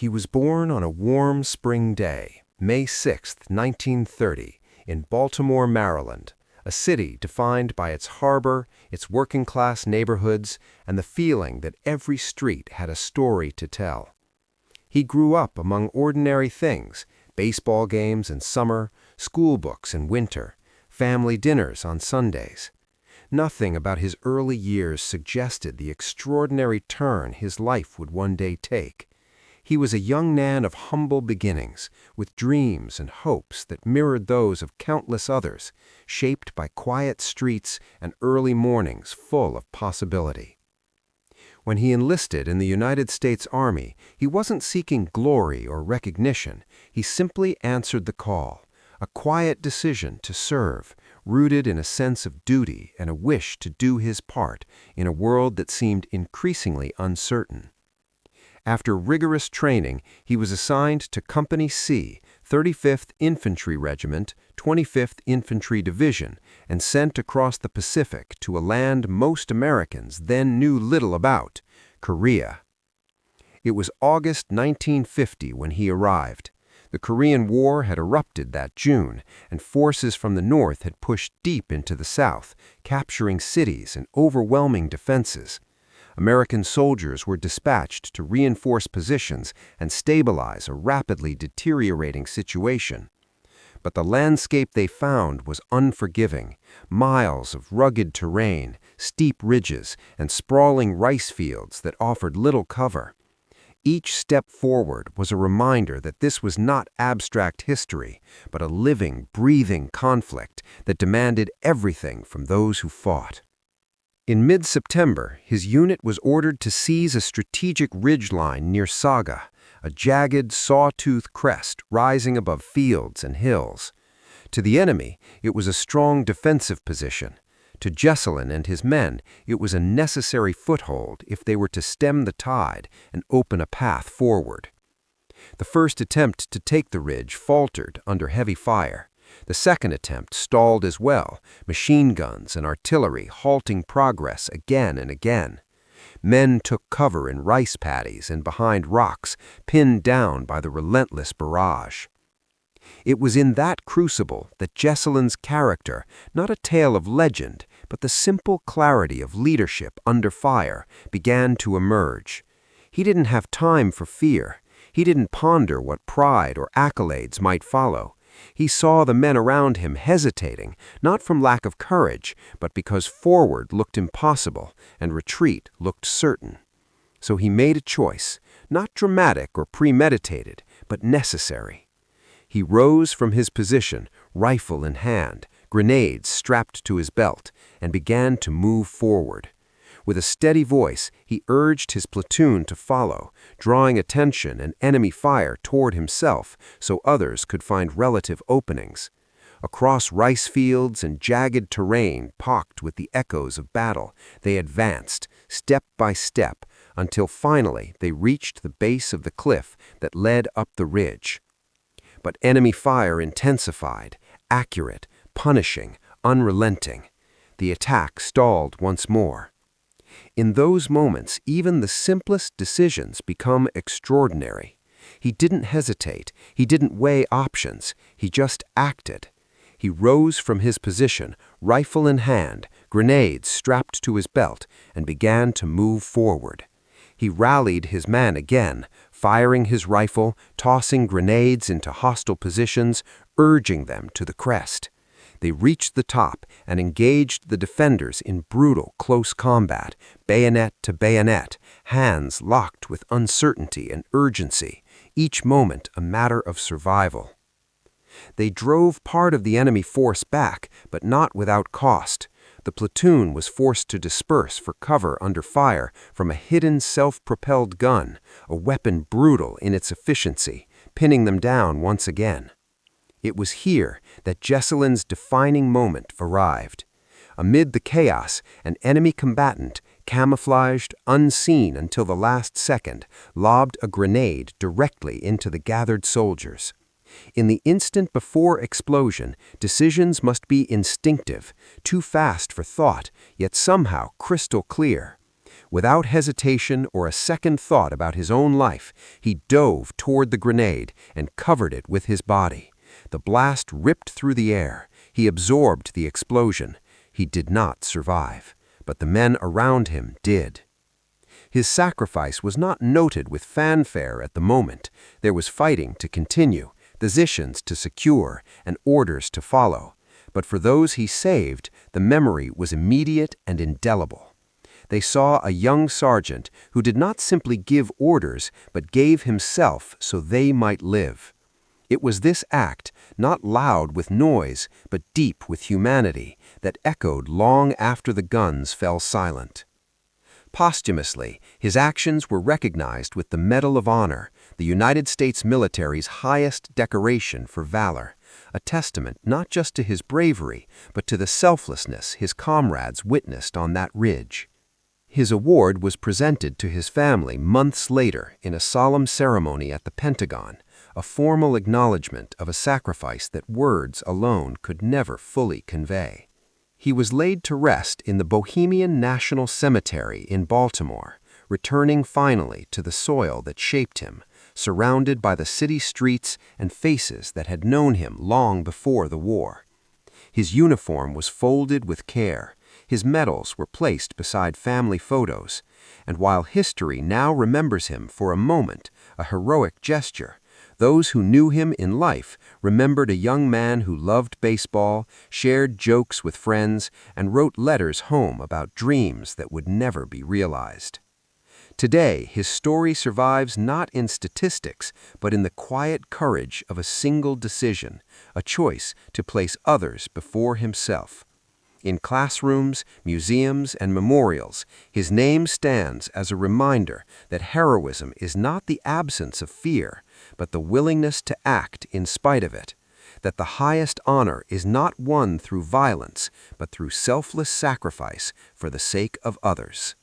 He was born on a warm spring day, May 6, 1930, in Baltimore, Maryland, a city defined by its harbor, its working-class neighborhoods, and the feeling that every street had a story to tell. He grew up among ordinary things: baseball games in summer, school books in winter, family dinners on Sundays. Nothing about his early years suggested the extraordinary turn his life would one day take. He was a young man of humble beginnings, with dreams and hopes that mirrored those of countless others, shaped by quiet streets and early mornings full of possibility. When he enlisted in the United States Army, he wasn't seeking glory or recognition. He simply answered the call, a quiet decision to serve, rooted in a sense of duty and a wish to do his part in a world that seemed increasingly uncertain. After rigorous training, he was assigned to Company C, 35th Infantry Regiment, 25th Infantry Division, and sent across the Pacific to a land most Americans then knew little about: Korea. It was August 1950 when he arrived. The Korean War had erupted that June, and forces from the north had pushed deep into the south, capturing cities and overwhelming defenses. American soldiers were dispatched to reinforce positions and stabilize a rapidly deteriorating situation. But the landscape they found was unforgiving: miles of rugged terrain, steep ridges, and sprawling rice fields that offered little cover. Each step forward was a reminder that this was not abstract history, but a living, breathing conflict that demanded everything from those who fought. In mid-September, his unit was ordered to seize a strategic ridgeline near Saga, a jagged, saw-tooth crest rising above fields and hills. To the enemy, it was a strong defensive position. To Jecelin and his men, it was a necessary foothold if they were to stem the tide and open a path forward. The first attempt to take the ridge faltered under heavy fire. The second attempt stalled as well, machine guns and artillery halting progress again and again. Men took cover in rice paddies and behind rocks, pinned down by the relentless barrage. It was in that crucible that Jecelin's character, not a tale of legend, but the simple clarity of leadership under fire, began to emerge. He didn't have time for fear. He didn't ponder what pride or accolades might follow. He saw the men around him hesitating, not from lack of courage, but because forward looked impossible and retreat looked certain. So he made a choice, not dramatic or premeditated, but necessary. He rose from his position, rifle in hand, grenades strapped to his belt, and began to move forward. With a steady voice, he urged his platoon to follow, drawing attention and enemy fire toward himself so others could find relative openings. Across rice fields and jagged terrain pocked with the echoes of battle, they advanced, step by step, until finally they reached the base of the cliff that led up the ridge. But enemy fire intensified, accurate, punishing, unrelenting. The attack stalled once more. In those moments, even the simplest decisions become extraordinary. He didn't hesitate. He didn't weigh options. He just acted. He rose from his position, rifle in hand, grenades strapped to his belt, and began to move forward. He rallied his men again, firing his rifle, tossing grenades into hostile positions, urging them to the crest. They reached the top and engaged the defenders in brutal close combat, bayonet to bayonet, hands locked with uncertainty and urgency, each moment a matter of survival. They drove part of the enemy force back, but not without cost. The platoon was forced to disperse for cover under fire from a hidden self-propelled gun, a weapon brutal in its efficiency, pinning them down once again. It was here that Jecelin's defining moment arrived. Amid the chaos, an enemy combatant, camouflaged, unseen until the last second, lobbed a grenade directly into the gathered soldiers. In the instant before explosion, decisions must be instinctive, too fast for thought, yet somehow crystal clear. Without hesitation or a second thought about his own life, he dove toward the grenade and covered it with his body. The blast ripped through the air. He absorbed the explosion. He did not survive, but the men around him did. His sacrifice was not noted with fanfare at the moment. There was fighting to continue, positions to secure, and orders to follow. But for those he saved, the memory was immediate and indelible. They saw a young sergeant who did not simply give orders, but gave himself so they might live. It was this act, not loud with noise, but deep with humanity, that echoed long after the guns fell silent. Posthumously, his actions were recognized with the Medal of Honor, the United States military's highest decoration for valor, a testament not just to his bravery, but to the selflessness his comrades witnessed on that ridge. His award was presented to his family months later in a solemn ceremony at the Pentagon, a formal acknowledgement of a sacrifice that words alone could never fully convey. He was laid to rest in the Bohemian National Cemetery in Baltimore, returning finally to the soil that shaped him, surrounded by the city streets and faces that had known him long before the war. His uniform was folded with care. His medals were placed beside family photos, and while history now remembers him for a moment, a heroic gesture, those who knew him in life remembered a young man who loved baseball, shared jokes with friends, and wrote letters home about dreams that would never be realized. Today, his story survives not in statistics, but in the quiet courage of a single decision, a choice to place others before himself. In classrooms, museums, and memorials, his name stands as a reminder that heroism is not the absence of fear, but the willingness to act in spite of it, that the highest honor is not won through violence, but through selfless sacrifice for the sake of others.